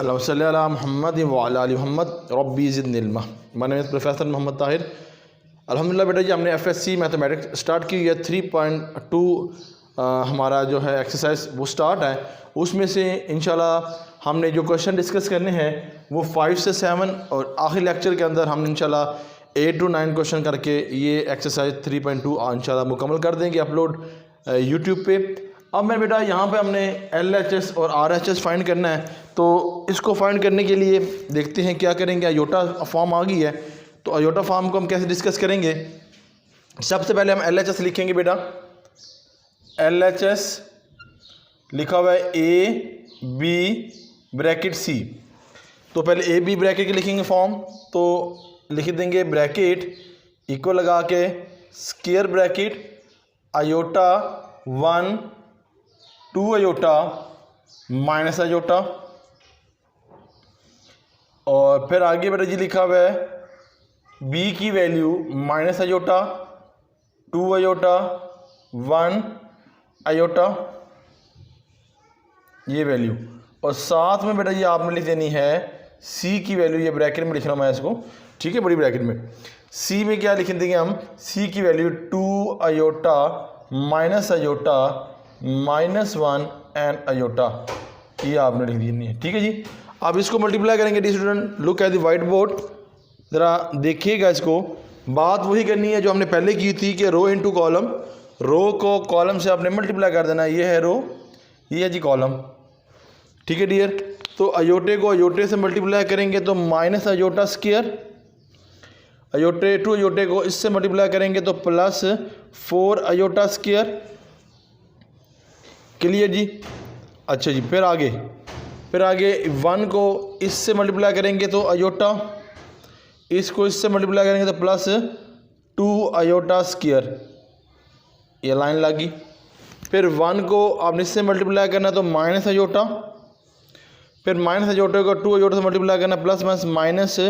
अल्लाहुम्मा सल्ली अला मुहम्मद व अला आलि मुहम्मद रब्बी ज़िदनी इल्मा। My name is professor Mohammad Tahir. अल्हम्दुलिल्लाह बेटा जी, हमने एफएससी मैथमेटिक्स स्टार्ट की है। 3.2 हमारा जो है एक्सरसाइज वो स्टार्ट है। उसमें से इंशाल्लाह हमने जो क्वेश्चन डिस्कस करने हैं वो 5 से 7 और आखिरी लेक्चर के अंदर हम इंशाल्लाह 8 to 9 क्वेश्चन करके ये एक्सरसाइज 3.2 इंशाल्लाह मुकम्मल कर देंगे अपलोड यूट्यूब पे। अब मैं बेटा यहाँ पे हमने LHS और RHS फाइंड करना है, तो इसको फाइंड करने के लिए देखते हैं क्या करेंगे। अयोटा फॉर्म आ गई है, तो अयोटा फॉर्म को हम कैसे डिस्कस करेंगे। सबसे पहले हम LHS लिखेंगे बेटा। LHS लिखा हुआ है AB ब्रैकेट C, तो पहले AB ब्रैकेट के लिखेंगे फॉर्म, तो लिख देंगे ब्रैकेट इक्वल लगा के square bracket iota 1 2 iota minus iota, और फिर आगे बेटा जी लिखा हुआ है B की value minus iota 2 iota 1 iota ये वैल्यू, और साथ में बेटा जी आपने लिख देनी है C की वैल्यू। ये ब्रैकेट में लिख रहा हूँ मैं इसको, ठीक है, बड़ी ब्रैकेट में। C में क्या लिख देंगे हम, C की value 2 iota minus iota -1 and iota, ये आपने लिख देनी है, ठीक है जी। अब इसको मल्टीप्लाई करेंगे dear student, look at the white board, ज़रा देखिएगा इसको। बात वही करनी है जो हमने पहले की थी कि रो इनटू कॉलम, रो को कॉलम से आपने मल्टीप्लाई कर देना है। ये है रो, ये है जी कॉलम, ठीक है डियर। तो अयोटे को अयोटे से मल्टीप्लाई करेंगे तो माइनस अयोटा स्क्वायर, अयोटे टू अयोटे को इससे मल्टीप्लाई करेंगे तो प्लस 4 अयोटा स्क्वायर। क्लियर जी। अच्छा जी, फिर आगे 1 को इससे मल्टीप्लाई करेंगे तो अयोटा, इसको इससे मल्टीप्लाई करेंगे तो प्लस 2 अयोटा स्क्वायर, ये लाइन लगी। फिर 1 को आपने इससे मल्टीप्लाई करना तो माइनस अयोटा, फिर माइनस अयोटा को 2 अयोटा से मल्टीप्लाई करना प्लस माइनस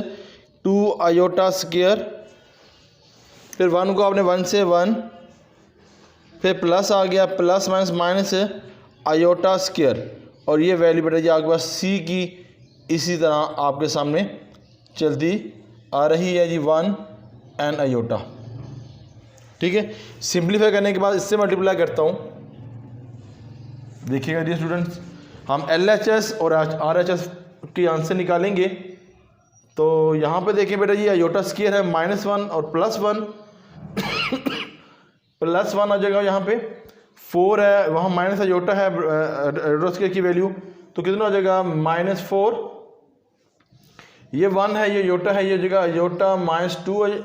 2 अयोटा स्क्वायर। फिर 1 को आपने 1 से 1, फिर प्लस आ गया plus minus minus iota square, और ये वैल्यू बेटा जी आपके पास C की इसी तरह आपके सामने चलती आ रही है जी 1 एन अयोटा, ठीक है। सिंप्लीफाई करने के बाद इससे मल्टीप्लाई करता हूँ, देखिएगा जी स्टूडेंट्स, हम LHS और RHS की आंसर निकालेंगे। तो यहाँ पे देखें बेटा जी अयोटा स्क्वायर है -1 और +1 +1 आ जाएगा। यहाँ पे 4 है, वहाँ माइनस अयोटा है अयोटा स्क्वायर की वैल्यू, तो कितना हो जाएगा -4। ये 1 है, ये अयोटा है, ये जगह अयोटा -2 है,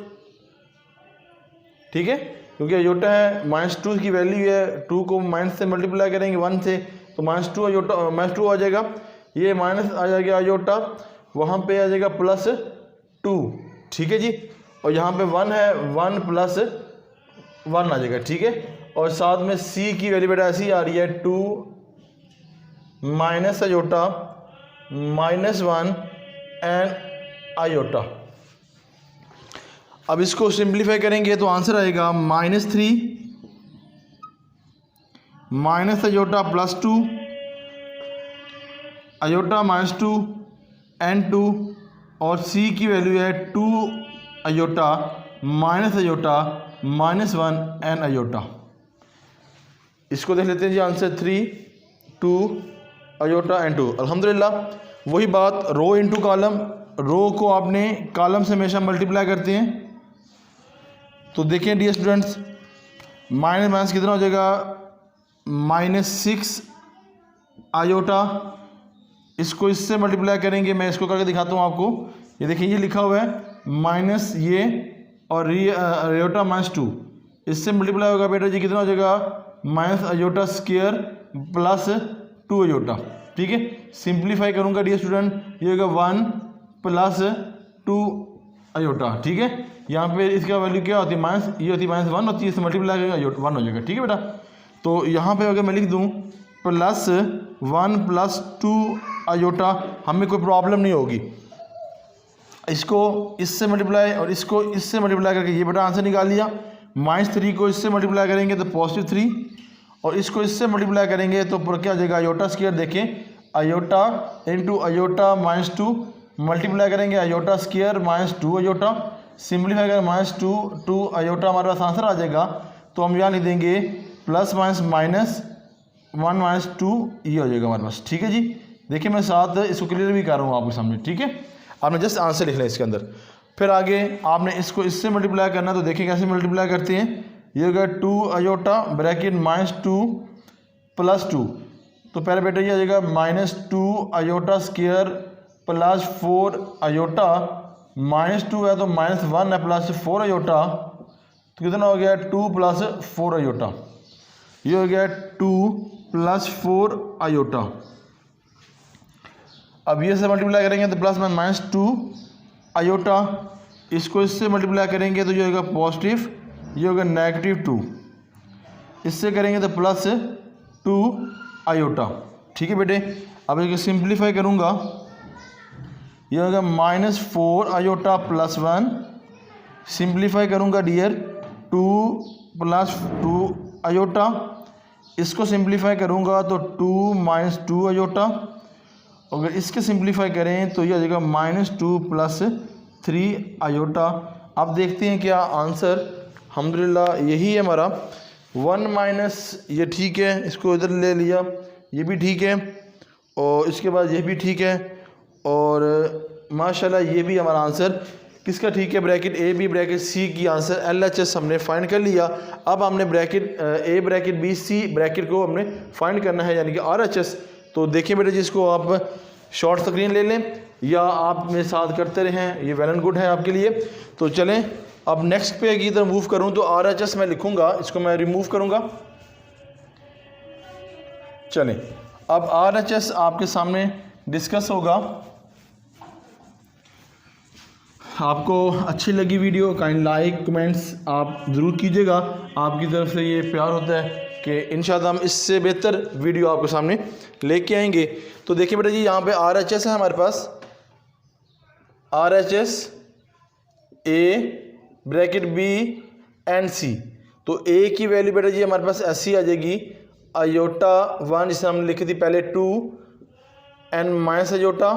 ठीक है, क्योंकि अयोटा है -2 की वैल्यू है, 2 को माइनस से मल्टीप्लाई करेंगे 1 से तो -2 अयोटा -2 आ जाएगा। ये माइनस आ जाएगा अयोटा, वहाँ पे आ जाएगा +2, ठीक है जी। और यहाँ पे 1 है, 1 + 1 आ जाएगा, ठीक है। और साथ में C की वैल्यू बेटा ऐसी आ रही है 2 माइनस अयोटा -1 एंड अयोटा। अब इसको सिंप्लीफाई करेंगे तो आंसर आएगा -3 माइनस अयोटा +2 अयोटा -2 एंड 2, और C की वैल्यू है 2 iota minus iota -1 n iota. इसको देख लेते हैं जी आंसर 3 2 अयोटा एंड 2। अल्हम्दुलिल्लाह वही बात, रो इनटू कॉलम, रो को आपने कॉलम से हमेशा मल्टीप्लाई करते हैं। तो देखें डियर स्टूडेंट्स, माइनस माइनस कितना हो जाएगा -6 अयोटा, इसको इससे मल्टीप्लाई करेंगे, मैं इसको करके दिखाता हूँ आपको। ये देखिए ये लिखा हुआ है माइनस ये और अयोटा -2, इससे मल्टीप्लाई होगा बेटा जी कितना हो जाएगा minus iota square plus 2 iota, ठीक है। सिंप्लीफाई करूँगा डियर स्टूडेंट, ये होगा 1 + 2 अयोटा, ठीक है। यहाँ पे इसका वैल्यू क्या होती है माइनस, ये होती है -1 होती है, इससे मल्टीप्लाई करेंगे 1 हो जाएगा, ठीक है बेटा। तो यहाँ पे अगर मैं लिख दूँ +1 + 2 अयोटा, हमें कोई प्रॉब्लम नहीं होगी। इसको इससे मल्टीप्लाई और इसको इससे मल्टीप्लाई करके ये बेटा आंसर निकाल लिया। -3 को इससे मल्टीप्लाई करेंगे तो +3, और इसको इससे मल्टीप्लाई करेंगे तो क्या हो जाएगा अयोटा स्क्वायर। देखें iota into iota minus 2 multiply करेंगे iota square minus 2 iota, simplify करें माइनस 2 अयोटा, हमारे पास आंसर आ जाएगा। तो हम यहाँ लिख देंगे प्लस माइनस माइनस 1 माइनस 2, ये हो जाएगा हमारे पास। ठीक है जी, देखिए मैं साथ इसको क्लियर भी कर रहा हूँ आपके सामने। ठीक है, आपने जस्ट आंसर लिखना है इसके अंदर। फिर आगे आपने इसको इससे मल्टीप्लाई करना है, तो देखिए कैसे मल्टीप्लाई करते हैं। ये होगा 2 अयोटा ब्रैकेट माइनस 2 प्लस 2, तो पहले बेटा ये आ जाएगा minus 2 iota square plus 4 iota, minus 2 है तो माइनस 1 है प्लस 4 अयोटा, तो कितना हो गया 2 प्लस 4 अयोटा, ये हो गया 2 प्लस 4 अयोटा। अब ये से मल्टीप्लाई करेंगे तो प्लस माइनस 2 अयोटा, इसको इससे मल्टीप्लाई करेंगे तो ये होगा पॉजिटिव, ये होगा नेगेटिव 2, इससे करेंगे तो प्लस 2 अयोटा। ठीक है बेटे, अब इसको सिंप्लीफाई करूँगा, ये होगा माइनस 4 अयोटा प्लस 1, सिंप्लीफाई करूँगा डियर 2 प्लस 2 अयोटा, इसको सिंप्लीफाई करूँगा तो 2 माइनस 2 अयोटा, अगर इसके सिंप्लीफाई करें तो ये आ जाएगा माइनस 2 प्लस 3 अयोटा। अब देखते हैं क्या आंसर, अल्हम्दुलिल्लाह यही है हमारा 1 माइनस, ये ठीक है, इसको इधर ले लिया, ये भी ठीक है, और इसके बाद ये भी ठीक है, और माशाल्लाह ये भी हमारा आंसर किसका ठीक है, bracket A B bracket C की आंसर LHS हमने फाइंड कर लिया। अब हमने bracket A bracket B C bracket को हमने फाइंड करना है, यानी कि RHS। तो देखिए बेटे, जिसको आप शॉर्ट स्क्रीन ले लें या आप मेरे साथ करते रहें, ये वेल एंड गुड है आपके लिए। तो चलें अब नेक्स्ट पे की तरफ मूव करूं, तो RHS मैं लिखूंगा, इसको मैं रिमूव करूंगा। चलें अब RHS आपके सामने डिस्कस होगा। आपको अच्छी लगी वीडियो, काइंड लाइक कमेंट्स आप ज़रूर कीजिएगा, आपकी तरफ से ये प्यार होता है कि इंशाअल्लाह हम इससे बेहतर वीडियो आपके सामने लेके आएंगे। तो देखिए बेटा जी, यहाँ पे RHS है हमारे पास, RHS A bracket B and C. तो ए की वैल्यू बेटा जी हमारे पास ऐसी आ जाएगी, अयोटा 1 जिसे हमने लिखी थी पहले 2 एंड माइनस अयोटा,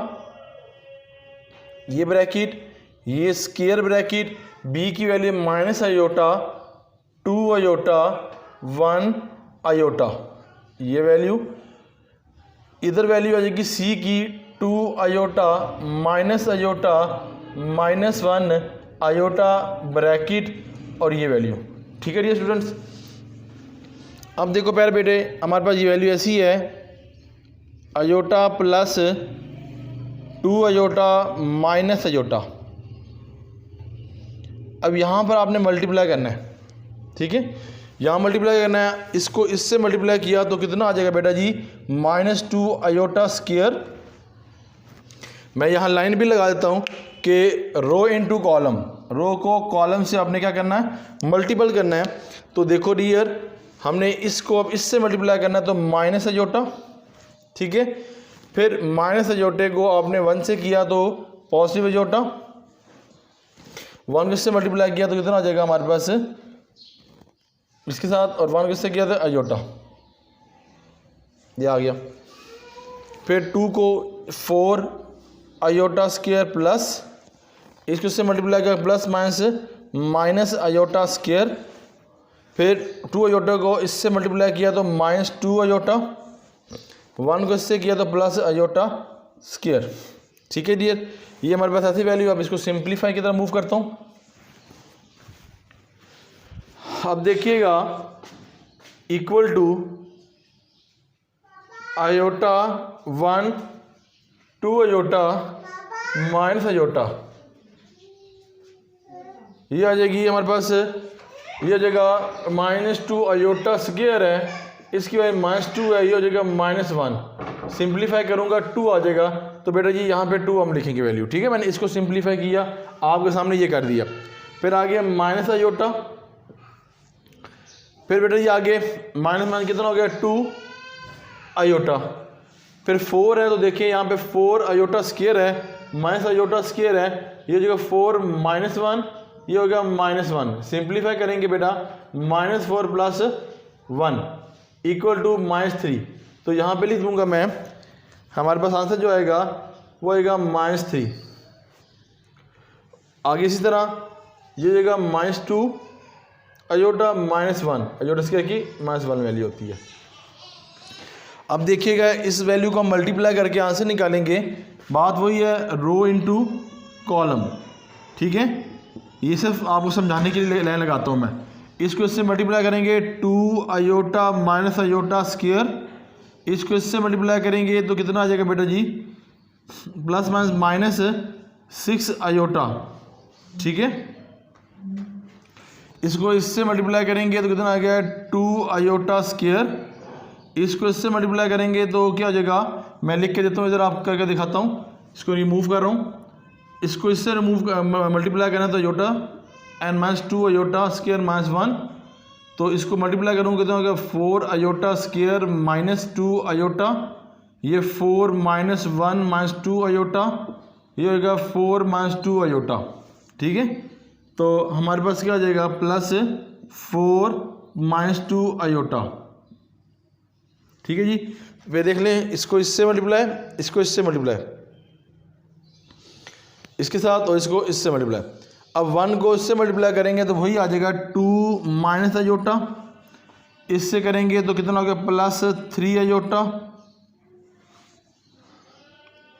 ये ब्रैकेट, ये स्क्वायर ब्रैकेट, बी की value minus iota 2 iota 1 iota, ये वैल्यू, इधर वैल्यू आ जाएगी सी की 2 iota minus iota minus 1 iota bracket, और ये वैल्यू। ठीक है डियर स्टूडेंट्स, अब देखो प्यारे बेटे, हमारे पास ये वैल्यू ऐसी है, iota plus 2 iota minus iota. अब यहाँ पर आपने मल्टीप्लाई करना है, ठीक है, यहाँ मल्टीप्लाई करना है, इसको इससे मल्टीप्लाई किया तो कितना आ जाएगा बेटा जी, माइनस 2 अयोटा स्क्वायर। मैं यहाँ लाइन भी लगा देता हूँ कि रो इनटू कॉलम, रो को कॉलम से आपने क्या करना है, मल्टीपल करना है। तो देखो डियर, हमने इसको अब इससे मल्टीप्लाई करना है, तो माइनस अयोटा, ठीक है, फिर माइनस अयोटे को आपने 1 से किया तो पॉजिटिव अयोटा, 1 किससे मल्टीप्लाई किया तो कितना आ जाएगा हमारे पास इसके साथ, और 1 किससे किया था अयोटा, ये आ गया। फिर 2 को 4 अयोटा स्क्वायर प्लस, इसको इससे मल्टीप्लाई किया प्लस माइनस अयोटा स्क्वायर, फिर 2 अयोटा को इससे मल्टीप्लाई किया तो माइनस 2 अयोटा, 1 को इससे किया तो प्लस अयोटा स्क्वायर। ठीक है डियर, ये हमारे पास ऐसी वैल्यू। अब इसको सिंप्लीफाई की तरफ मूव करता हूँ। अब देखिएगा, equal to iota 1 2 iota minus iota, ये आ जाएगी हमारे पास, ये आ जाएगा -2 अयोटा स्क्वायर है, इसकी वजह -2 है, ये हो जाएगा -1। सिंप्लीफाई करूँगा 2 आ जाएगा, तो बेटा जी यहाँ पे 2 हम लिखेंगे वैल्यू। ठीक है, मैंने इसको सिंप्लीफाई किया, आपके सामने ये कर दिया। फिर आगे माइनस अयोटा, फिर बेटा जी आगे माइनस कितना हो गया 2 अयोटा, फिर 4 है तो देखिए यहाँ पे 4 अयोटा स्क्वायर है, माइनस अयोटा स्क्वायर है, ये हो जाएगा 4 -1, ये हो गया -1। सिंप्लीफाई करेंगे बेटा, -4 + 1 इक्वल टू -3। तो यहाँ पे लिख दूंगा मैं हमारे पास आंसर जो आएगा वो आएगा -3। आगे इसी तरह ये जाएगा -2 अयोटा -1, अयोटा स्क्वायर की -1 वैल्यू होती है। अब देखिएगा इस वैल्यू को हम मल्टीप्लाई करके आंसर निकालेंगे। बात वही है, रो इनटू कॉलम, ठीक है। ये सिर्फ आपको समझाने के लिए लाइन लगाता हूँ मैं। इसको इससे मल्टीप्लाई करेंगे 2 अयोटा माइनस अयोटा स्क्वायर, इसको इससे मल्टीप्लाई करेंगे तो कितना आ जाएगा बेटा जी, प्लस माइनस -6 अयोटा, ठीक है। इसको इससे मल्टीप्लाई करेंगे तो कितना आ गया 2 अयोटा स्क्वायर, इसको इससे मल्टीप्लाई करेंगे तो क्या हो जाएगा, मैं लिख के देता हूँ इधर, आप करके दिखाता हूँ। इसको रिमूव कर रहा हूँ, इसको इससे मल्टीप्लाई करना तो अयोटा एन -2 अयोटा स्क्वायर -1, तो इसको मल्टीप्लाई करूँगा कितना होगा 4 अयोटा स्क्वायर -2 अयोटा, ये 4 -1 -2 अयोटा, ये होगा 4 -2 अयोटा, ठीक है। तो हमारे पास क्या आ जाएगा +4 -2 अयोटा, ठीक है जी। वे देख लें, इसको इससे मल्टीप्लाई, इसको इससे मल्टीप्लाई, इसके साथ, और इसको इससे मल्टीप्लाई। अब 1 को इससे मल्टीप्लाई करेंगे तो वही आ जाएगा 2 माइनस अयोटा, इससे करेंगे तो कितना हो गया +3 अयोटा,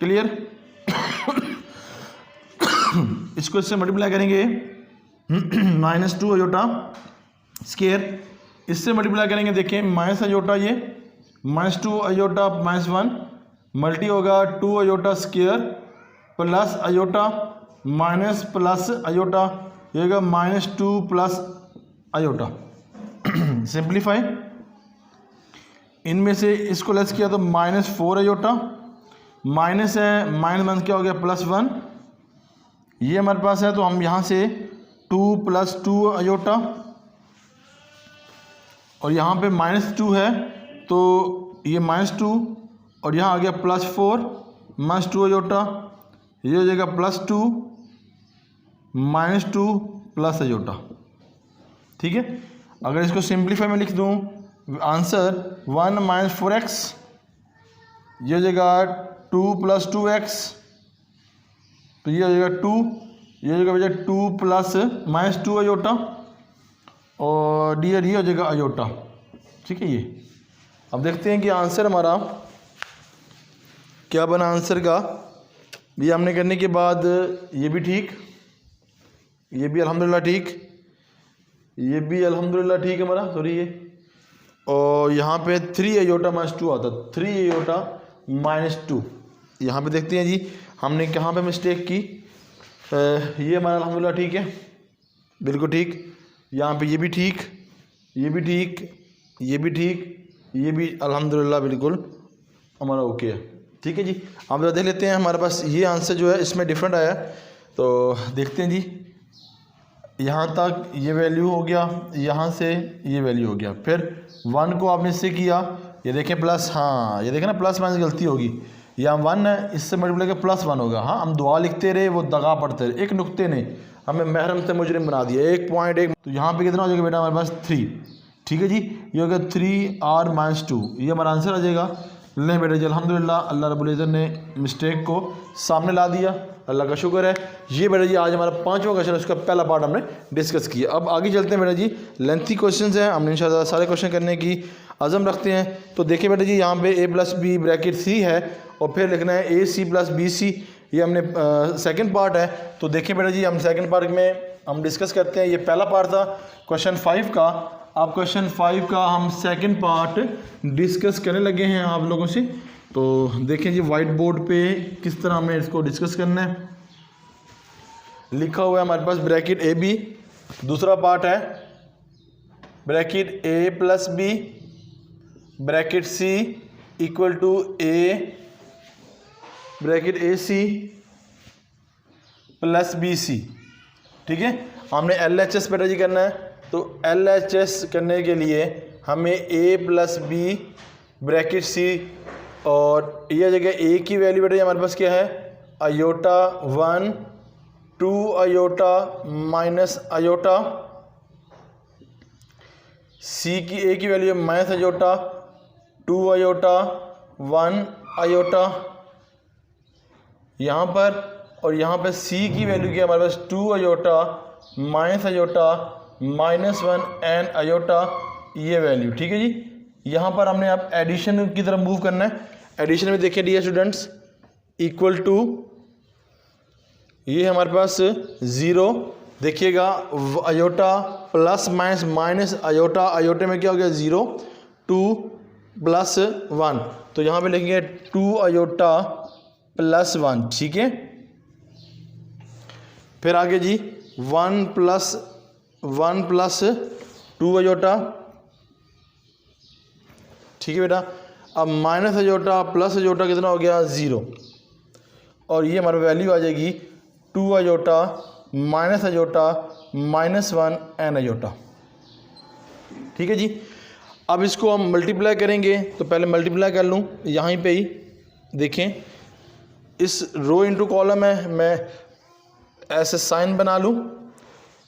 क्लियर। इसको इससे मल्टीप्लाई करेंगे -2 अयोटा स्क्वायर, इससे मल्टीप्लाई करेंगे, देखिए माइनस अयोटा, ये -2 अयोटा -1 मल्टी होगा 2 iota square plus iota minus plus iota, ये होगा -2 प्लस अयोटा। सिंप्लीफाई, इनमें से इसको लेस किया तो -4 अयोटा, माइनस है -1 क्या हो गया +1, ये हमारे पास है तो हम यहाँ से 2 + 2 अयोटा, और यहाँ पे -2 है तो ये -2, और यहाँ आ गया +4 -2 अयोटा, ये हो जाएगा +2 -2 प्लस अयोटा, ठीक है। अगर इसको सिंप्लीफाई में लिख दूँ, आंसर 1 - 4x, ये हो जाएगा 2 + 2x, तो ये हो जाएगा 2, ये हो जाएगा भैया 2 + -2 अयोटा, और डी हो जाएगा अयोटा, ठीक है। ये अब देखते हैं कि आंसर हमारा क्या बना आंसर का। ये हमने करने के बाद ये भी ठीक, ये भी अल्हम्दुलिल्लाह ठीक, ये भी अल्हम्दुलिल्लाह ठीक है हमारा, सॉरी ये, और यहाँ पे 3 अयोटा -2 आता, 3 अयोटा -2। यहाँ पे देखते हैं जी हमने कहाँ पे मिस्टेक की। ये हमारा अल्हम्दुलिल्लाह ठीक है, बिल्कुल ठीक। यहाँ पे ये भी ठीक, ये भी ठीक, ये भी ठीक, ये भी अल्हम्दुलिल्लाह बिल्कुल हमारा ओके है, ठीक है जी। आप देख लेते हैं हमारे पास ये आंसर जो है इसमें डिफरेंट आया, तो देखते हैं जी। यहाँ तक ये वैल्यू हो गया, यहाँ से ये वैल्यू हो गया, फिर 1 को आपने इससे किया, ये देखें प्लस, हाँ ये देखें ना प्लस माइनस गलती होगी, यहाँ 1 है, इससे मल्टीप्लाई कर +1 होगा। हाँ हम दुआ लिखते रहे, वो दगा पढ़ते रहे, एक नुक्ते ने हमें महरम से मुजरिम बना दिया, 1.1। तो यहाँ पे कितना हो जाएगा बेटा हमारे पास 3, ठीक है जी। ये होगा 3r - 2, ये हमारा आंसर आ जाएगा। नहीं बेटा जी अल्हम्दुलिल्लाह, अल्लाह रब्बुल इज़्ज़त ने मिस्टेक को सामने ला दिया, अल्लाह का शुक्र है। ये बेटा जी आज हमारा 5वां क्वेश्चन, उसका पहला पार्ट हमने डिस्कस किया। अब आगे चलते हैं बेटा जी, लेंथी क्वेश्चंस हैं, हमने इंशाल्लाह सारे क्वेश्चन करने की अज़म रखते हैं। तो देखिए बेटा जी यहाँ पे a + b ब्रैकेट c है, और फिर लिखना है ac + bc, ये हमने सेकंड पार्ट है। तो देखिए बेटा जी हम सेकंड पार्ट में हम डिस्कस करते हैं, ये पहला पार्ट था क्वेश्चन 5 का। अब क्वेश्चन 5 का हम सेकंड पार्ट डिस्कस करने लगे हैं आप लोगों से। तो देखें जी वाइट बोर्ड पे किस तरह हमें इसको डिस्कस करना है। लिखा हुआ है हमारे पास ब्रैकेट ए बी, दूसरा पार्ट है bracket a + b bracket c equal to a bracket AC + BC, ठीक है। हमने LHS बेटा जी करना है, तो LHS करने के लिए हमें a + b ब्रैकेट c, और यह जगह a की वैल्यू बेटा जी हमारे पास क्या है iota 1, 2 iota minus iota, c की a की वैल्यू है -अयोटा 2 अयोटा 1 अयोटा यहाँ पर, और यहाँ पे सी की वैल्यू क्या है हमारे पास 2 iota minus iota minus 1 n iota, ये वैल्यू। ठीक है जी, यहाँ पर हमने अब एडिशन की तरफ मूव करना है। एडिशन में देखिए डियर स्टूडेंट्स, इक्वल टू ये हमारे पास 0, देखिएगा iota plus minus minus iota, अयोटे में क्या हो गया 0, 2 प्लस 1, तो यहाँ पे लिखेंगे 2 अयोटा प्लस 1। ठीक है, फिर आगे जी 1 प्लस 2 अयोटा। ठीक है बेटा, अब माइनस अयोटा प्लस अयोटा कितना हो गया 0, और ये हमारी वैल्यू आ जाएगी 2 iota minus iota minus 1 n iota. ठीक है जी, अब इसको हम मल्टीप्लाई करेंगे, तो पहले मल्टीप्लाई कर लूँ यहाँ पे ही। देखें इस रो इनटू कॉलम है, मैं ऐसे साइन बना लूँ,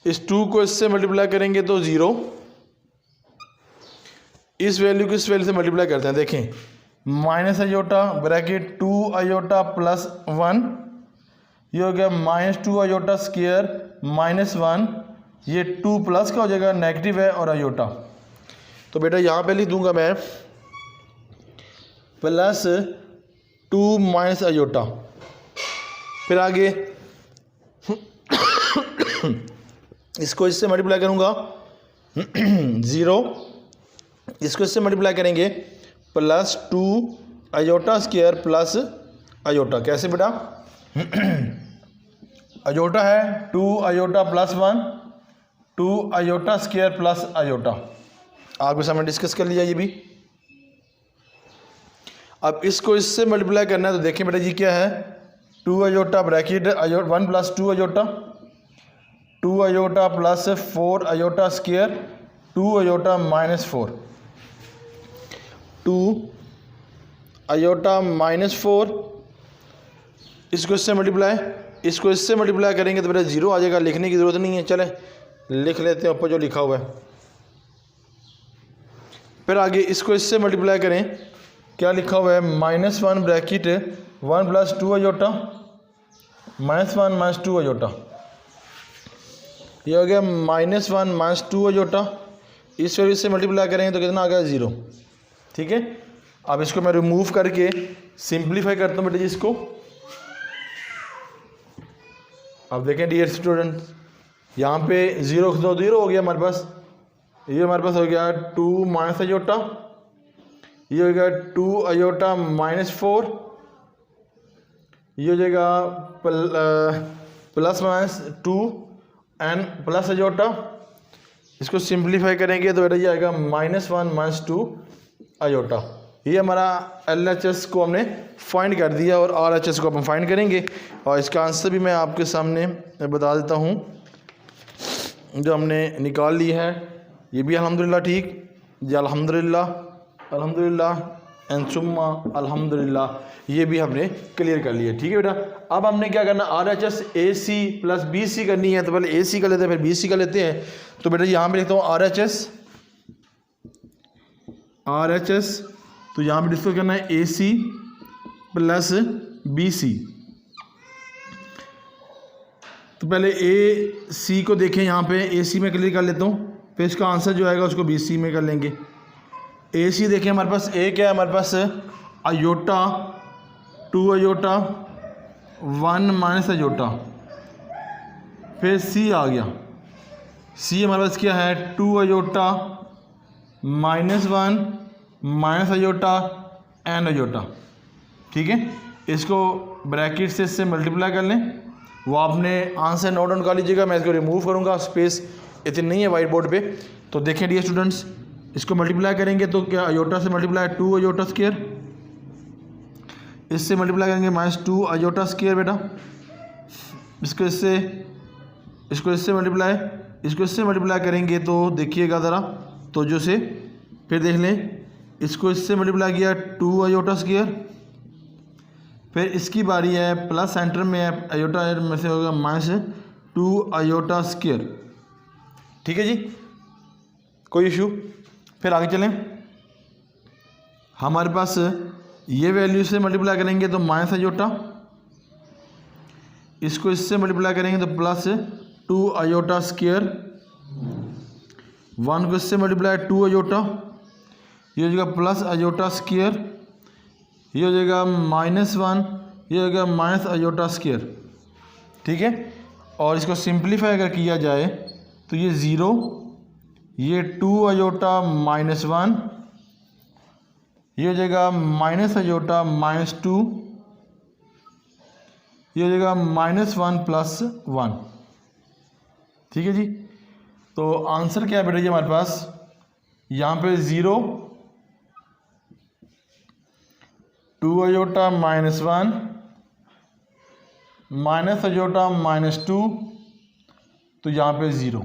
इस 2 को इससे मल्टीप्लाई करेंगे तो 0, इस वैल्यू को इस वैल्यू से मल्टीप्लाई करते हैं। देखें minus iota bracket 2 iota plus 1, ये हो गया माइनस 2 अयोटा स्क्वायर माइनस 1, ये 2 प्लस का हो जाएगा, नेगेटिव है और अयोटा, तो बेटा यहाँ पे लिख दूंगा मैं प्लस 2 माइनस अयोटा। फिर आगे इसको इससे मल्टीप्लाई करूँगा 0, इसको इससे मल्टीप्लाई करेंगे plus 2 iota square plus iota. कैसे बेटा, अयोटा है 2 iota plus 1, 2 iota square plus iota, आपके सामने डिस्कस कर लिया ये भी। अब इसको इससे मल्टीप्लाई करना है, तो देखिए बेटा जी क्या है 2 iota bracket 1 plus 2 iota, 2 iota plus 4 iota square 2 iota minus 4, 2 iota minus 4, इसको इससे मल्टीप्लाई, इसको इससे मल्टीप्लाई करेंगे तो मेरा 0 आ जाएगा, लिखने की ज़रूरत नहीं है, चले लिख लेते हैं ऊपर जो लिखा हुआ है। फिर आगे इसको इससे मल्टीप्लाई करें, क्या लिखा हुआ है minus 1 bracket 1 plus 2 iota minus 1 minus 2 iota, ये हो गया माइनस 1 माइनस 2 अयोटा, इस वैल्यू से मल्टीप्लाई करेंगे तो कितना आ गया 0। ठीक है, अब इसको मैं रिमूव करके सिंप्लीफाई करता हूँ बेटे जी इसको। अब देखें डियर स्टूडेंट, यहाँ पे 0 तो 0 हो गया हमारे पास, ये हमारे पास हो गया 2 माइनस अयोटा, ये हो गया 2 अयोटा माइनस 4, ये हो जाएगा plus minus 2 n plus iota, इसको सिंप्लीफाई करेंगे तो बेटा ये आएगा -1 माइनस 2 अयोटा। ये हमारा LHS को हमने फाइंड कर दिया और RHS को अपन फाइंड करेंगे, और इसका आंसर भी मैं आपके सामने बता देता हूँ जो हमने निकाल ली है। ये भी अल्हम्दुलिल्लाह ठीक, ये अल्हम्दुलिल्लाह एंड सुम्मा अल्हम्दुलिल्लाह, ये भी हमने क्लियर कर लिया। ठीक है बेटा, अब हमने क्या करना, RHS AC प्लस BC करनी है, तो पहले AC कर लेते हैं फिर BC कर लेते हैं। तो बेटा यहाँ पे लिखता हूँ RHS, तो यहाँ पे डिस्कस करना है AC प्लस BC। तो पहले AC को देखें, यहाँ पे AC में क्लियर कर लेता हूँ, फिर इसका आंसर जो आएगा उसको BC में कर लेंगे। AC देखें हमारे पास A क्या है, हमारे पास अयोटा 2 अयोटा 1 माइनस अयोटा, फिर C आ गया, C हमारे पास क्या है 2 iota minus 1 minus iota n iota. ठीक है, इसको ब्रैकेट से इससे मल्टीप्लाई कर लें, वो आपने आंसर नोट डाउन कर लीजिएगा, मैं इसको रिमूव करूँगा, स्पेस इतनी नहीं है वाइट बोर्ड पे। तो देखें डियर स्टूडेंट्स, इसको मल्टीप्लाई करेंगे तो क्या अयोटा से मल्टीप्लाई 2 अयोटा स्क्वायर, इससे मल्टीप्लाई करेंगे -2 अयोटा स्क्वायर बेटा, इसको इससे मल्टीप्लाई करेंगे तो देखिएगा ज़रा तो जो से, फिर देख लें इसको इससे मल्टीप्लाई किया 2 अयोटा स्क्वायर, फिर इसकी बारी है प्लस सेंटर में है अयोटा में से होगा -2 अयोटा स्क्वायर। ठीक है जी, कोई इशू। फिर आगे चलें, हमारे पास ये वैल्यू से मल्टीप्लाई करेंगे तो माइनस अयोटा, इसको इससे मल्टीप्लाई करेंगे तो प्लस 2 अयोटा स्क्वायर, 1 को इससे मल्टीप्लाई 2 अयोटा, ये हो जाएगा प्लस अयोटा स्क्वायर, ये हो जाएगा -1, ये हो जाएगा माइनस अयोटा स्क्वायर। ठीक है, और इसको सिंप्लीफाई अगर किया जाए तो ये 0, ये 2 अयोटा -1, ये हो जाएगा माइनस अयोटा -2, ये हो जाएगा -1 + 1। ठीक है जी, तो आंसर क्या है बेटा जी हमारे पास, यहाँ पे 0, 2 अयोटा -1, माइनस अयोटा -2, तो यहाँ पे 0।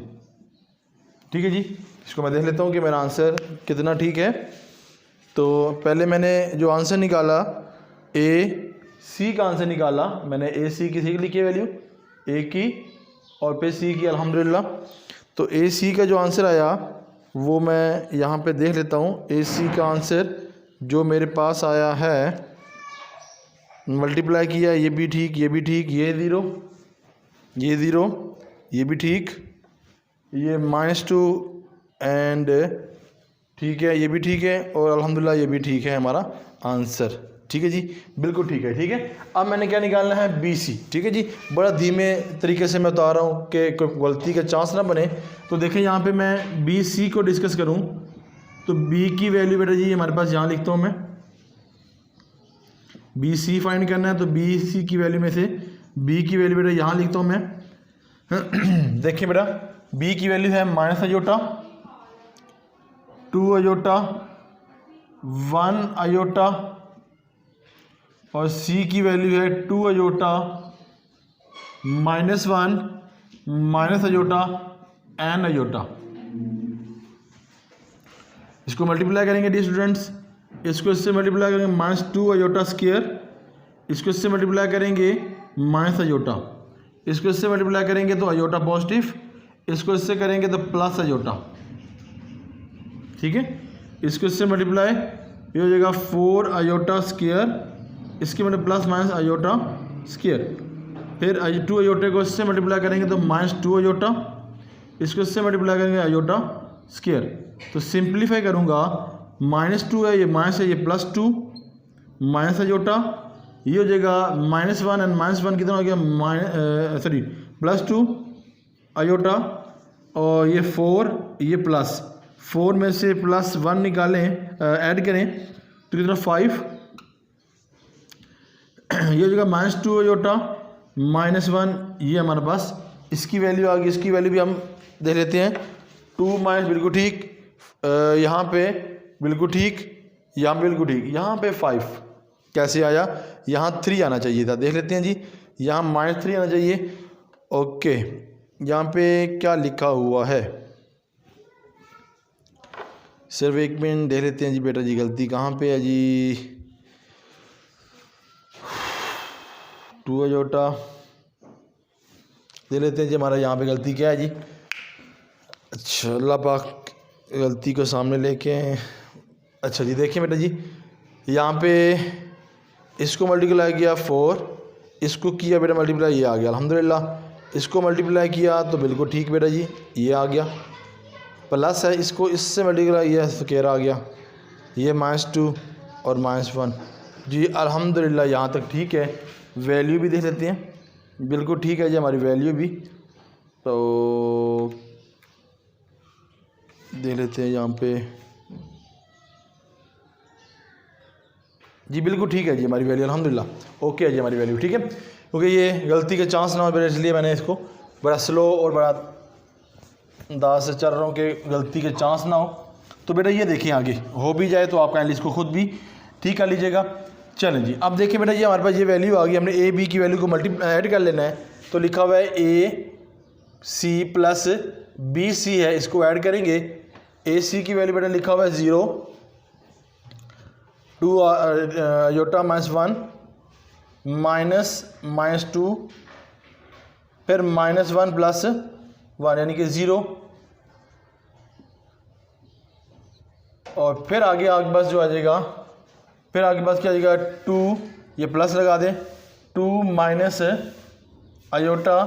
ठीक है जी, इसको मैं देख लेता हूँ कि मेरा आंसर कितना ठीक है। तो पहले मैंने जो आंसर निकाला AC का आंसर निकाला, मैंने AC की सीख लिखी है वैल्यू A की और पे C की अल्हम्दुलिल्लाह। तो AC का जो आंसर आया वो मैं यहाँ पे देख लेता हूँ। AC का आंसर जो मेरे पास आया है, मल्टीप्लाई किया, ये भी ठीक, ये भी ठीक, ये 0, ये 0, ये भी ठीक, ये -2 एंड ठीक है, ये भी ठीक है, और अल्हम्दुलिल्लाह ये भी ठीक है हमारा आंसर। ठीक है जी, बिल्कुल ठीक है। ठीक है, अब मैंने क्या निकालना है, BC। ठीक है जी, बड़ा धीमे तरीके से मैं बता रहा हूँ कि कोई गलती का चांस ना बने। तो देखें यहाँ पे मैं BC को डिस्कस करूँ तो B की वैल्यू बेटा जी हमारे पास यहाँ लिखता हूँ मैं, BC फाइंड करना है तो BC की वैल्यू में से B की वैल्यू बेटा यहाँ लिखता हूँ मैं। देखिए बेटा, B की वैल्यू है माइनस अयोटा, 2 अयोटा, 1 अयोटा, और C की वैल्यू है 2 iota, -1, minus iota, n iota. इसको मल्टीप्लाई करेंगे डी स्टूडेंट्स, इसको इससे मल्टीप्लाई करेंगे -2 अयोटा स्क्वायर, इसको इससे मल्टीप्लाई करेंगे माइनस अयोटा, इसको इससे मल्टीप्लाई करेंगे तो अयोटा पॉजिटिव, इसको इससे करेंगे तो प्लस अयोटा। ठीक है, इसको इससे मल्टीप्लाई, ये हो जाएगा 4 अयोटा स्क्वायर, इसके मतलब प्लस माइनस अयोटा स्क्वायर, फिर 2 अयोटे को इससे मल्टीप्लाई करेंगे तो -2 अयोटा, इसको इससे मल्टीप्लाई करेंगे अयोटा स्क्वायर। तो सिंप्लीफाई करूँगा, -2 है, ये माइनस है, ये +2 माइनस अयोटा, ये हो जाएगा -1 एंड -1 कितना हो गया, +2 अयोटा, और ये 4, ये +4 में से +1 निकालें, ऐड करें तो कितना 5, ये हो जाएगा -2 अयोटा -1, ये हमारे पास इसकी वैल्यू आ गई। इसकी वैल्यू भी हम देख लेते हैं, 2 माइनस बिल्कुल ठीक, यहाँ पे बिल्कुल ठीक, यहाँ पे बिल्कुल ठीक, यहाँ पे 5 कैसे आया, यहाँ 3 आना चाहिए था। देख लेते हैं जी, यहाँ -3 आना चाहिए। ओके, यहाँ पे क्या लिखा हुआ है, सिर्फ एक मिनट देख लेते हैं जी बेटा जी, गलती कहाँ पे है जी, 2 अयोटा देख लेते हैं जी, हमारा यहाँ पे गलती क्या है जी। अच्छा, अल्लाह पाक गलती को सामने लेके, अच्छा जी देखिए बेटा जी, यहाँ पे इसको मल्टीप्लाई किया 4, इसको किया बेटा मल्टीप्लाई, ये आ गया अल्हम्दुलिल्लाह। इसको मल्टीप्लाई किया तो बिल्कुल ठीक बेटा जी, ये आ गया, प्लस है, इसको इससे मल्टीप्लाई किया स्क्वायर आ गया, ये -2 और -1 जी अल्हम्दुलिल्लाह, यहाँ तक ठीक है। वैल्यू भी देख लेते हैं, बिल्कुल ठीक है जी हमारी वैल्यू भी। तो देख लेते हैं यहाँ पे जी, बिल्कुल ठीक है जी हमारी वैल्यू अल्हम्दुलिल्लाह। ओके है जी हमारी वैल्यू, ठीक है, क्योंकि ये गलती के चांस ना हो बेटा, इसलिए मैंने इसको बड़ा स्लो और बड़ा अंदाज से चल रहा हूँ कि गलती के चांस ना हो। तो बेटा ये देखिए, आगे हो भी जाए तो आप काइंडली इसको खुद भी ठीक कर लीजिएगा। चलें जी, अब देखिए बेटा ये हमारे पास ये वैल्यू आ गई, हमने ए बी की वैल्यू को ऐड कर लेना है। तो लिखा हुआ है AC प्लस BC है, इसको ऐड करेंगे। AC की वैल्यू बेटा लिखा हुआ है 0, 2 अयोटा -1 -2, फिर -1 + 1 यानी कि 0, और फिर आगे आपके पास जो आ जाएगा फिर आगे पास क्या आ जाएगा 2, ये प्लस लगा दें, 2 माइनस अयोटा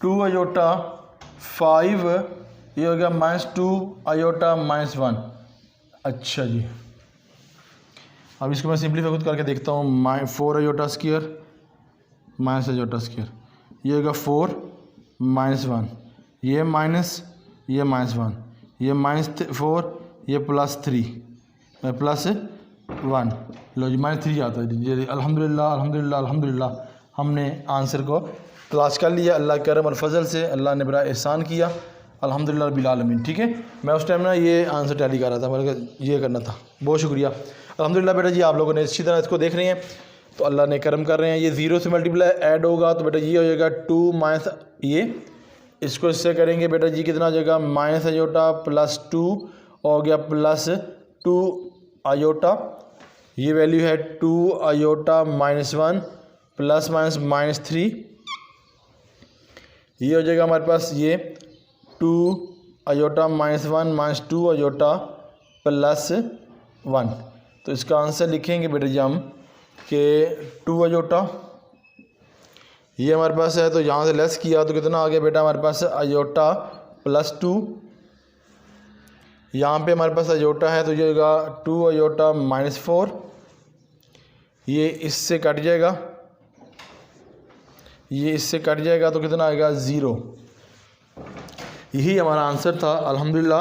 2 अयोटा 5, ये हो गया -2 अयोटा -1। अच्छा जी, अब इसको मैं सिंपलीफाई खुद करके देखता हूँ। 4 iota square minus iota square, ये होगा 4 -1, ये माइनस, ये -1, ये -4, ये +3 +1। लो जी -3 आता है जी। अल्हम्दुलिल्लाह अल्हम्दुलिल्लाह अल्हम्दुलिल्लाह, हमने आंसर को तलाश कर लिया। अल्लाह करम और फजल से अल्लाह ने बड़ा एहसान किया, अल्हम्दुलिल्लाह रब्बिल आलमीन। ठीक है, मैं उस टाइम ना ये आंसर टैली कर रहा था, मेरे ये करना था। बहुत शुक्रिया अल्हम्दुलिल्लाह बेटा जी, आप लोगों ने इसी तरह इसको देख रहे हैं तो अल्लाह ने करम कर रहे हैं। ये 0 से मल्टीप्लाई ऐड होगा तो बेटा ये हो जाएगा 2 माइनस, ये इसको इससे करेंगे बेटा जी कितना आ जाएगा -, +2 हो गया +2 अयोटा, ये वैल्यू है 2 अयोटा -1 ± -3, ये हो जाएगा हमारे पास ये 2 अयोटा -1 -2 अयोटा +1। तो इसका आंसर लिखेंगे बेटा जी हम कि 2 अयोटा, ये हमारे पास है तो यहाँ से लेस किया तो कितना आ गया बेटा हमारे पास अयोटा +2, यहाँ पे हमारे पास अयोटा है तो ये होगा 2 अयोटा -4, ये इससे कट जाएगा, ये इससे कट जाएगा तो कितना आएगा 0। यही हमारा आंसर था अल्हम्दुलिल्लाह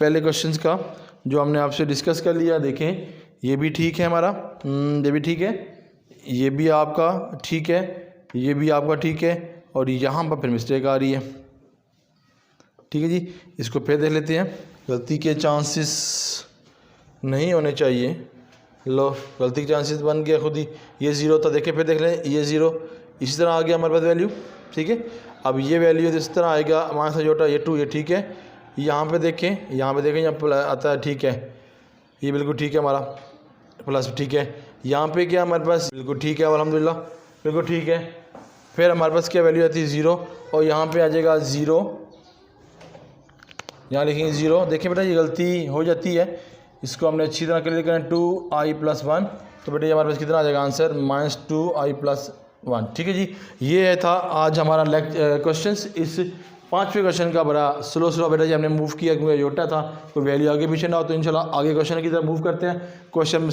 पहले क्वेश्चंस का जो हमने आपसे डिस्कस कर लिया। देखें ये भी ठीक है हमारा, ये भी ठीक है, ये भी आपका ठीक है, ये भी आपका ठीक है, और यहाँ पर फिर मिस्टेक आ रही है। ठीक है जी, इसको फिर देख लेते हैं। गलती के चांसेस नहीं होने चाहिए। लो, गलती के चांसेस बन गया खुद ही, ये 0 था, देखें फिर देख लें, ये 0 इसी तरह आ गया हमारे पास वैल्यू। ठीक है, अब ये वैल्यू इस तरह आएगा -, ये 2, ये ठीक है। यहाँ पे देखें, यहाँ यहाँ आता है, ठीक है, ये बिल्कुल ठीक है हमारा प्लस, ठीक है। यहाँ पे क्या हमारे पास बिल्कुल ठीक है अल्हम्दुलिल्लाह, बिल्कुल ठीक है। फिर हमारे पास क्या वैल्यू आती है 0, और यहाँ पे आ जाएगा 0, यहाँ लिखेंगे 0। देखिए बेटा ये गलती हो जाती है, इसको हमने अच्छी तरह क्लियर करें 2i+1, तो बेटा ये हमारे पास कितना आ जाएगा आंसर -2i+1। ठीक है जी, ये था आज हमारा क्वेश्चंस। इस 5वें क्वेश्चन का बड़ा स्लो बेटा जी हमने मूव किया क्योंकि अयोटा था, कोई वैल्यू आगे पीछे ना हो, तो इंशाल्लाह आगे क्वेश्चन की तरफ मूव करते हैं। क्वेश्चन नंबर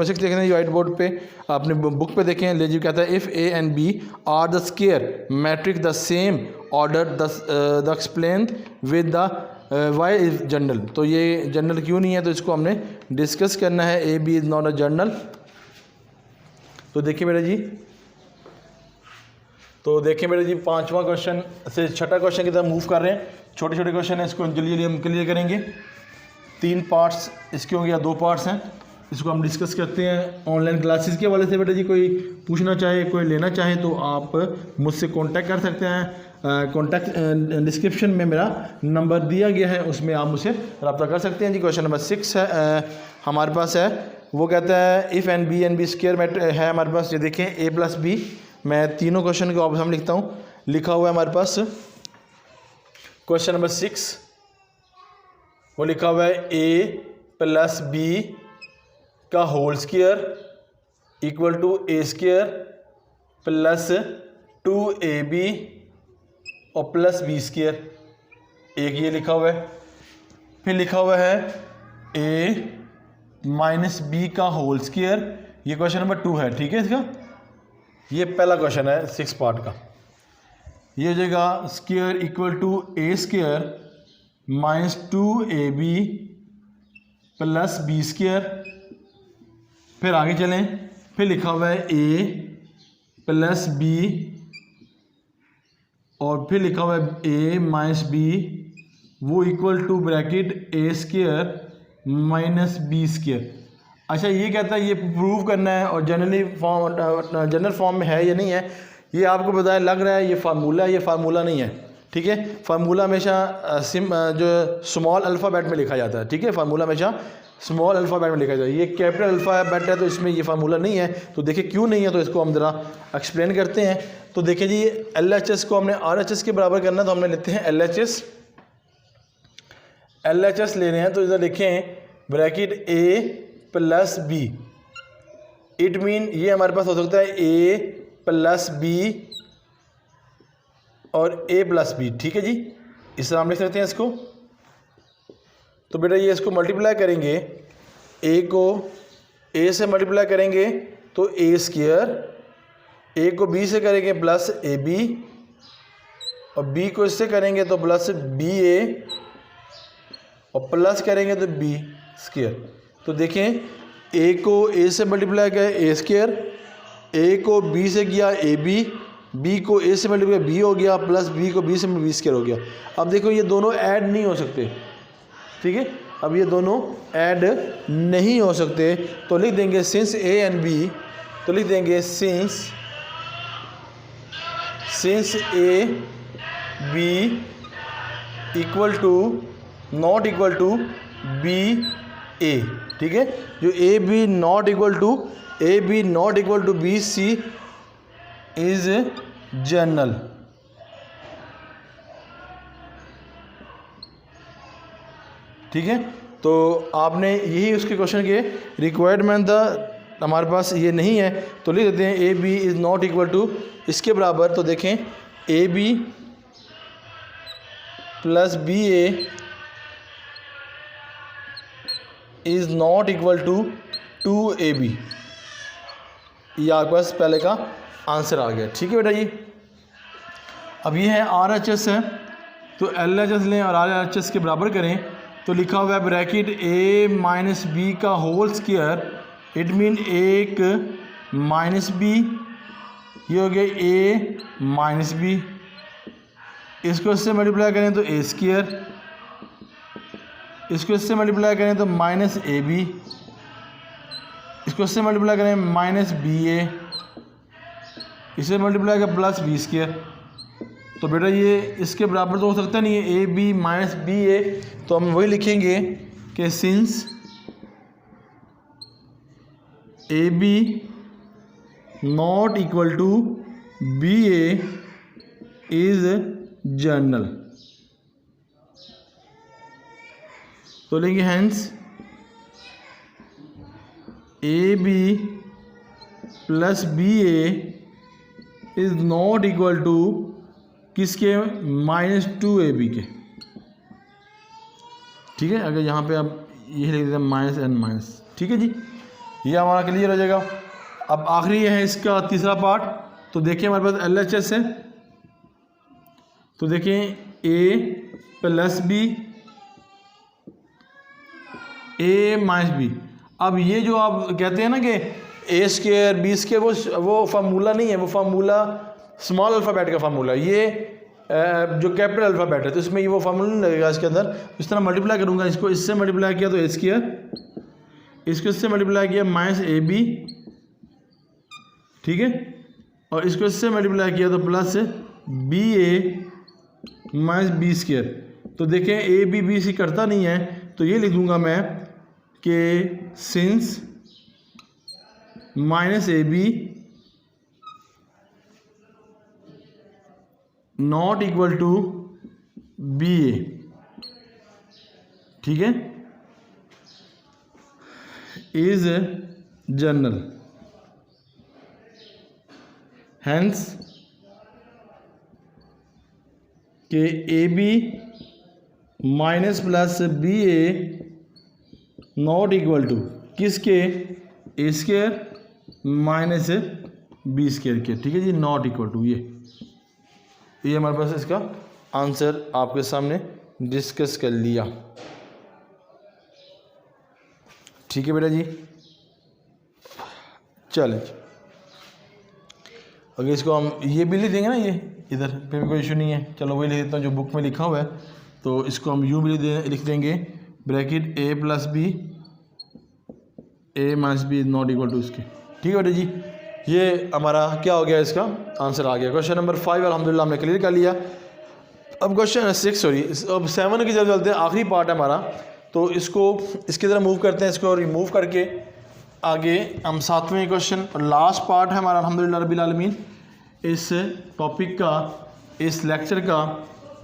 6 देखें ये वाइट बोर्ड पे, अपने बुक पे देखें। ले जी कहता है if A and B are the square matrix the same order the explain with the why is general. तो ये जनरल क्यों नहीं है, तो इसको हमने डिस्कस करना है। AB is not a general. तो देखिए बेटा जी, तो देखिए बेटा जी 5वां क्वेश्चन से 6ठा क्वेश्चन की तरफ मूव कर रहे हैं। छोटे छोटे क्वेश्चन है, इसको जल्दी जल्दी हम क्लियर करेंगे। 3 पार्ट्स इसके होंगे या 2 पार्ट्स हैं, इसको हम डिस्कस करते हैं। ऑनलाइन क्लासेस के हवाले से बेटा जी कोई पूछना चाहे, कोई लेना चाहे तो आप मुझसे कांटेक्ट कर सकते हैं। कांटेक्ट डिस्क्रिप्शन में मेरा नंबर दिया गया है, उसमें आप मुझसे रब्ता कर सकते हैं जी। क्वेश्चन नंबर 6 है हमारे पास है, वो कहता है if and B and B square mat है हमारे पास। ये देखें A+B, मैं तीनों क्वेश्चन को आप हम लिखता हूँ, लिखा हुआ है हमारे पास। क्वेश्चन नंबर 6 वो लिखा हुआ है A+B का whole square equal to A² plus 2AB और प्लस B²। एक ये लिखा हुआ है, फिर लिखा हुआ है A-B का होल स्क्वायर। ये क्वेश्चन नंबर 2 है, ठीक है। इसका ये पहला क्वेश्चन है 6 पार्ट का। ये हो जाएगा square equal to A² minus 2AB plus B²। फिर आगे चलें, फिर लिखा हुआ है A प्लस B और फिर लिखा हुआ है A माइनस B, वो equal to bracket A² minus B²। अच्छा, ये कहता है ये प्रूव करना है, और जनरल फॉर्म में है या नहीं है ये आपको बताया लग रहा है ये फार्मूला है, ये फार्मूला नहीं है, ठीक है। फार्मूला हमेशा जो स्मॉल अल्फ़ाबेट में लिखा जाता है, ठीक है। फार्मूला हमेशा स्मॉल अल्फ़ाबेट में लिखा जाता है, ये कैपिटल अल्फ़ाबेट है तो इसमें ये फार्मूला नहीं है। तो देखिए क्यों नहीं है, तो इसको हम ज़रा एक्सप्लेन करते हैं। तो देखिए जी, LHS को हमने RHS के बराबर करना है, तो हमने लेते हैं LHS ले रहे हैं। तो इधर लिखें bracket A plus B, it mean ये हमारे पास हो सकता है ए प्लस बी और ए प्लस बी, ठीक है जी, इस तरह हम लिख सकते हैं इसको। तो बेटा ये इसको मल्टीप्लाई करेंगे, ए को ए से मल्टीप्लाई करेंगे तो ए स्क्वायर, ए को बी से करेंगे प्लस ए बी, और बी को इससे करेंगे तो प्लस बी ए, और प्लस करेंगे तो बी स्क्वायर। तो देखें ए को ए से मल्टीप्लाई किया ए स्क्वायर, ए को बी से किया ए बी, बी को ए से मल्टीप्लाई बी हो गया, प्लस बी को बी से बी स्क्वायर हो गया। अब देखो ये दोनों ऐड नहीं हो सकते, ठीक है, अब ये दोनों ऐड नहीं हो सकते, तो लिख देंगे सिंस ए एंड बी, तो लिख देंगे since A B equal to not equal to B A, ठीक है, जो A B not equal to B C is general. ठीक है, तो आपने यही उसके क्वेश्चन के रिक्वायरमेंट था, हमारे पास ये नहीं है तो लिख देते हैं A B is not equal to इसके बराबर। तो देखें A B plus B A is not equal to A B, ये आपके पास पहले का आंसर आ गया। ठीक है बेटा जी, अब ये है आर एच एस है, तो एल एच एस लें और आर एच एस के बराबर करें, तो लिखा हुआ है ब्रैकेट ए माइनस बी का होल स्क्वायर, इट मीन एक माइनस बी, ये हो गया ए माइनस बी, इसको इससे मल्टीप्लाई करें तो ए स्क्वायर, इसको इससे मल्टीप्लाई करें तो माइनस ए बी, इसको इससे मल्टीप्लाई करें माइनस बी ए, इसे मल्टीप्लाई करें प्लस बी स्क्वायर। तो बेटा ये इसके बराबर तो हो सकता नहीं है A B minus B A, तो हम वही लिखेंगे कि since A B not equal to B A is general, तो लेंगे hence A B plus B A is not equal to किसके, माइनस टू ए बी के। ठीक है, अगर यहाँ पे आप ये लिख देते हैं माइनस एन माइनस, ठीक है जी, ये हमारा क्लियर हो जाएगा। अब आखिरी है इसका तीसरा पार्ट, तो देखिए हमारे पास एल एच एस है, तो देखें ए plus B A minus B. अब ये जो आप कहते हैं ना कि ए स्क्वायर बी स्क्वायर, वो फार्मूला नहीं है, वो फार्मूला स्मॉल अल्फ़ाबेट का फार्मूला, ये जो कैपिटल अल्फ़ाबेट है, तो इसमें ये वो फार्मूला नहीं लगेगा इसके अंदर। इस तरह मल्टीप्लाई करूँगा, इसको इससे मल्टीप्लाई किया तो ए स्क्वायर, इसको इससे मल्टीप्लाई किया माइनस ए बी, ठीक है, और इसको इससे मल्टीप्लाई किया तो plus B A minus B square. तो देखें ए बी बी सी करता नहीं है, तो ये लिख दूँगा मैं कि since minus A B not equal to B A, ठीक है, इज जनरल, हैंस के A B minus plus B A not equal to किसके, A square minus B square के, ठीक है जी, नॉट इक्वल टू ये हमारे पास इसका आंसर आपके सामने डिस्कस कर लिया। ठीक है बेटा जी, चलें, अगर इसको हम ये भी लिख देंगे ना, ये इधर पे भी कोई इशू नहीं है, चलो वही लिख देता हूँ जो बुक में लिखा हुआ है, तो इसको हम यूँ भी लिख देंगे bracket A plus B A minus B not equal to इसके। ठीक है बेटा जी, ये हमारा क्या हो गया, इसका आंसर आ गया। क्वेश्चन नंबर 5 अल्हम्दुलिल्लाह हमने क्लियर कर लिया। अब क्वेश्चन 6 सॉरी अब 7 की तरफ चलते हैं, आखिरी पार्ट है हमारा, तो इसको इसकी तरह मूव करते हैं, इसको रिमूव करके आगे हम 7वें क्वेश्चन और लास्ट पार्ट है हमारा अल्हम्दुलिल्लाह रब्बिल आलमीन इस टॉपिक का, इस लेक्चर का।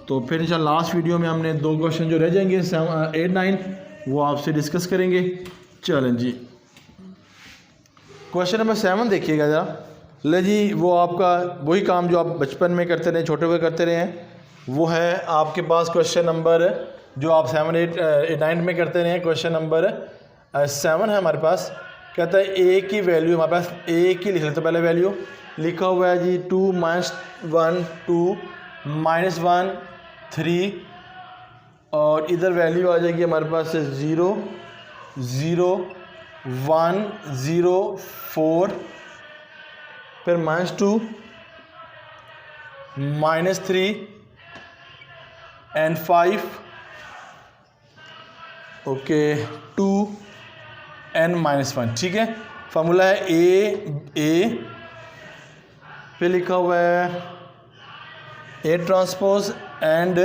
तो फिर इंशाल्लाह लास्ट वीडियो में हमने 2 क्वेश्चन जो रह जाएंगे 7, 8, 9 वो आपसे डिस्कस करेंगे। चलें जी, क्वेश्चन नंबर 7 देखिएगा ज़रा। ले जी, वो आपका वही काम जो आप बचपन में करते रहे, छोटे हुए करते रहे हैं, वो है आपके पास क्वेश्चन नंबर जो आप 7, 8, 9 में करते रहे हैं। क्वेश्चन नंबर 7 है हमारे पास। कहता है ए की वैल्यू, हमारे पास ए की लिख लेते, पहले वैल्यू लिखा हुआ है जी 2 - 1 2 -1 3, और इधर वैल्यू आ जाएगी हमारे पास 0 0 1 0 4, फिर -2 -3 एंड 5, ओके 2 एंड -1। ठीक है, फार्मूला है ए पे लिखा हुआ है A transpose and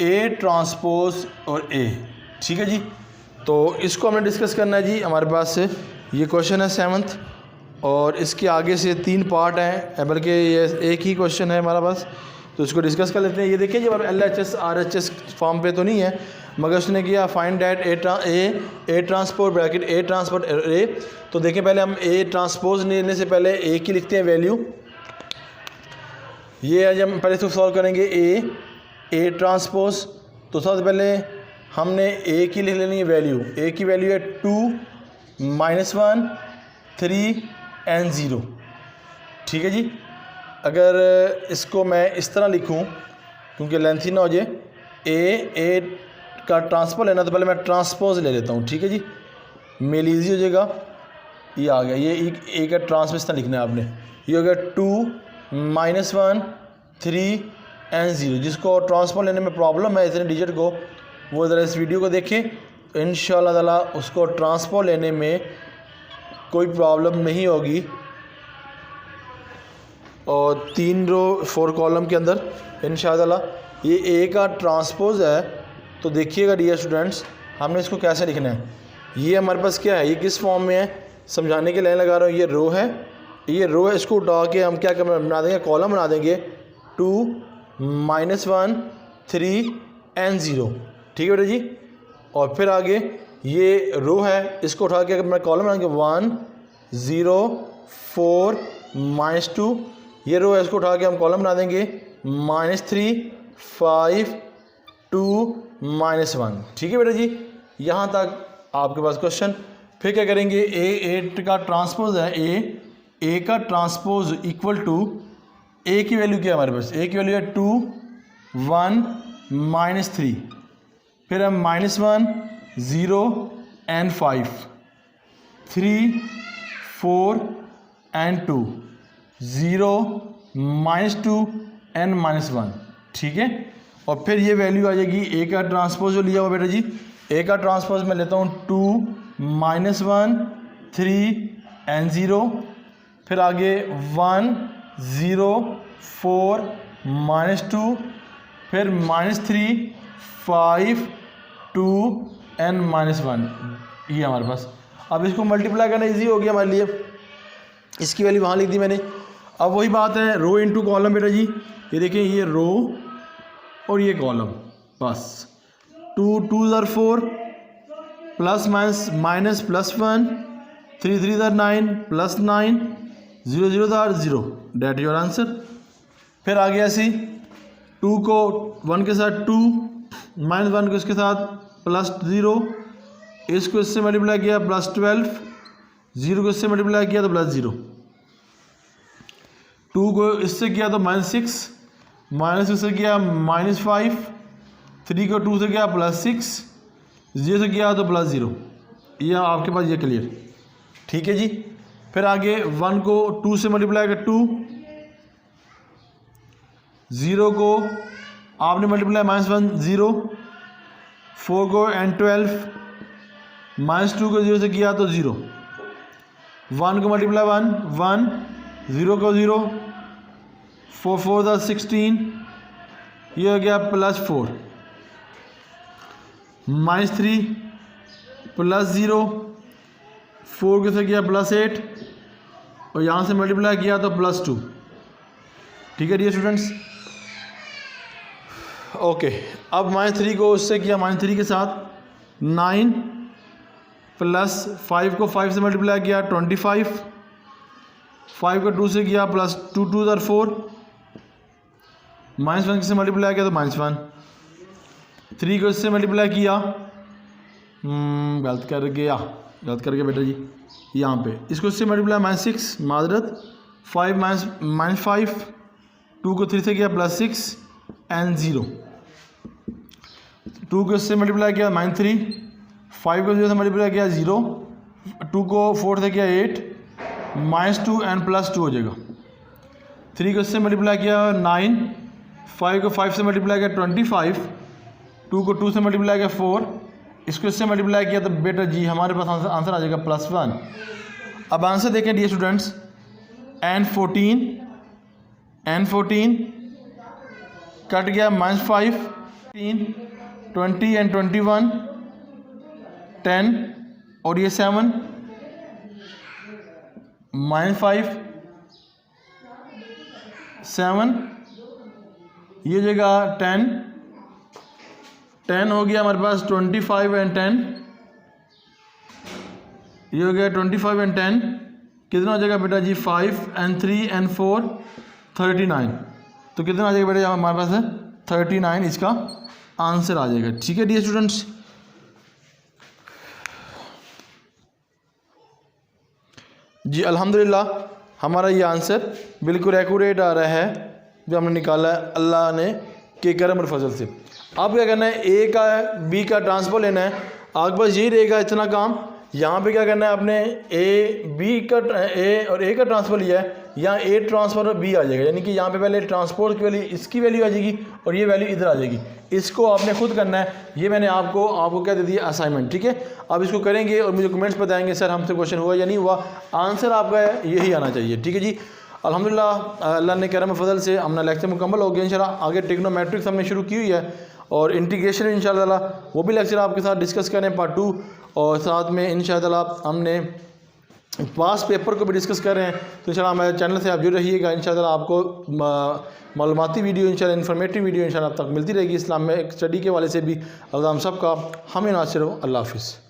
A transpose और ए। ठीक है जी, तो इसको हमें डिस्कस करना है जी। हमारे पास ये क्वेश्चन है 7th, और इसके आगे से 3 पार्ट हैं, बल्कि ये एक ही क्वेश्चन है हमारा पास, तो इसको डिस्कस कर लेते हैं। ये देखिए जी, LHS RHS फॉर्म पे तो नहीं है, मगर उसने किया find that A transport bracket A transport A. तो देखिए, पहले हम ए ट्रांसपोज लेने से पहले ए की लिखते हैं वैल्यू। ये आज हम पहले इसको सॉल्व करेंगे ए ट्रांसपोज। तो सबसे पहले हमने ए की लिख लेनी है वैल्यू। ए की वैल्यू है 2 -1 3 एंड 0। ठीक है जी, अगर इसको मैं इस तरह लिखूं, क्योंकि लेंथी ना हो जाए, ए का ट्रांसपोज लेना, तो पहले मैं ट्रांसपोज ले लेता हूँ। ठीक है जी, मेल ईजी हो जाएगा। ये आ गया, ये ए का ट्रांसपोज इतना लिखना है आपने। ये हो गया 2 -1 3 एंड 0। जिसको ट्रांसपोज लेने में प्रॉब्लम है इतने डिजिट को, वो ज़रा इस वीडियो को देखें, तो इंशाल्लाह ताला उसको ट्रांसपोज लेने में कोई प्रॉब्लम नहीं होगी। और 3 रो 4 कॉलम के अंदर इंशाअल्लाह ये ए का ट्रांसपोज है। तो देखिएगा डियर स्टूडेंट्स, हमने इसको कैसे लिखना है। ये हमारे पास क्या है, ये किस फॉर्म में है, समझाने के लिए लगा रहा हूँ। ये रो है, इसको उठा के हम क्या बना देंगे, कॉलम बना देंगे 2 -1 3 एंड 0। ठीक है बेटा जी। और फिर आगे ये रो है, इसको उठा के मैं कॉलम बनाएंगे 1 0 4 -2। ये रो है, इसको उठा के हम कॉलम बना देंगे -3 5 2 -1। ठीक है बेटा जी, यहाँ तक आपके पास क्वेश्चन। फिर क्या करेंगे, ए का ट्रांसपोज है, ए का ट्रांसपोज इक्वल टू ए की वैल्यू क्या है हमारे पास, ए की वैल्यू है 2 1 -3, फिर हम -1 0 एंड 5 3 4 एंड 2 0 -2 एंड -1। ठीक है, और फिर ये वैल्यू आ जाएगी ए का ट्रांसपोज जो लिया हुआ बेटा जी। ए का ट्रांसपोज मैं लेता हूँ 2 -1 3 एंड 0, फिर आगे 1 0 4 -2, फिर -3 5 2 एंड -1। ये हमारे पास। अब इसको मल्टीप्लाई करना इजी हो गया हमारे लिए, इसकी वैल्यू वहाँ लिख दी मैंने। अब वही बात है, रो इनटू कॉलम बेटा जी। ये देखिए, ये रो और ये कॉलम, बस 2 2 are 4 plus minus plus 1 3 3 are 9 plus 9 0 0 are 0। That your answer. फिर आगे ऐसे 2 को 1 के साथ 2 -1 को इसके साथ प्लस 0, इसको इससे मल्टीप्लाई किया प्लस 12, 0 को इससे मल्टीप्लाई किया तो प्लस 0, 2 को इससे किया तो -6, माइनस इससे किया -5, 3 को 2 से किया +6, 0 से किया तो +0। ये आपके पास ये क्लियर। ठीक है जी। फिर आगे 1 को 2 से मल्टीप्लाई कर 2, 0 को आपने मल्टीप्लाई -1 0, 4 को एंड 12, -2 को 0 से किया तो 0, 1 को मल्टीप्लाई 1 0 को 0, 4 4 द 16, ये हो गया +4, -3 +0, 4 को से किया +8 और यहाँ से मल्टीप्लाई किया तो +2। ठीक है डियर स्टूडेंट्स। ओके, अब -3 को उससे किया -3 के साथ 9 प्लस 5 को 5 से मल्टीप्लाई किया 25, 5 को 2 से किया प्लस 2 2 ज़र 4, -1 से मल्टीप्लाई किया तो -1, 3 को इससे मल्टीप्लाई किया, गलत कर गया बेटा जी यहाँ पे, इसको इससे मल्टीप्लाई -6 माजरत 5 -5, 2 को 3 से किया +6 एंड 0, 2 को इससे मल्टीप्लाई किया -3, 5 को 0 से मल्टीप्लाई किया 0, 2 को 4 से किया 8, -2 एंड +2 हो जाएगा, 3 को इससे मल्टीप्लाई किया 9, 5 को 5 से मल्टीप्लाई किया 25, 2 को 2 से मल्टीप्लाई किया 4, इसको इससे मल्टीप्लाई किया तो बेटा जी हमारे पास आंसर आ जाएगा +1। अब आंसर देखें डियर स्टूडेंट्स, n14 कट गया -5, 20 एंड 21 10 और ये 7 -5 7, ये जगह 10 हो गया हमारे पास, 25 एंड 10, ये हो गया 25 एंड 10, कितना हो जाएगा बेटा जी 5 एंड 3 एंड 4 39, तो कितना आ जाएगा बेटा हमारे पास है 39, इसका आंसर आ जाएगा। ठीक है डियर स्टूडेंट्स, जी अल्हम्दुलिल्लाह हमारा ये आंसर बिल्कुल एक्यूरेट आ रहा है जो हमने निकाला है अल्लाह ने के करम और फजल से। अब क्या करना है, ए का बी का ट्रांसफर लेना है, आपके पास यही रहेगा इतना काम। यहाँ पे क्या करना है, आपने ए और ए का ट्रांसफर लिया है, यहाँ ए ट्रांसफर और बी आ जाएगा, यानी कि यहाँ पे पहले ट्रांसपोर्ट की वैल्यू, इसकी वैल्यू आ जाएगी और ये वैल्यू इधर आ जाएगी। इसको आपने खुद करना है, ये मैंने आपको क्या दे दिया असाइनमेंट। ठीक है, अब इसको करेंगे और मुझे कमेंट्स बताएंगे सर हमसे क्वेश्चन हुआ या नहीं हुआ, आंसर आपका यही आना चाहिए। ठीक है जी, अल्हम्दुलिल्लाह अल्लाह ने करम फजल से अपना लेक्चर मुकम्मल हो गया। इंशाल्लाह आगे ट्रिग्नोमेट्रिक्स हमने शुरू की हुई है और इंटीग्रेशन इंशाल्लाह वो भी लेक्चर आपके साथ डिस्कस करें पार्ट 2, और साथ में इंशाल्लाह हमने पास पेपर को भी डिस्कस कर रहे हैं। तो इंशाल्लाह हमारे चैनल से आप जुड़ रहिएगा, इंशाल्लाह आपको मालूमाती वीडियो, इंशाल्लाह इन्फॉर्मेटिव वीडियो इंशाल्लाह अब तक मिलती रहेगी इस्लाम में स्टडी के वाले से भी। अल्लाह हम सब का हमें नासिर हो। अल्लाह हाफिज़।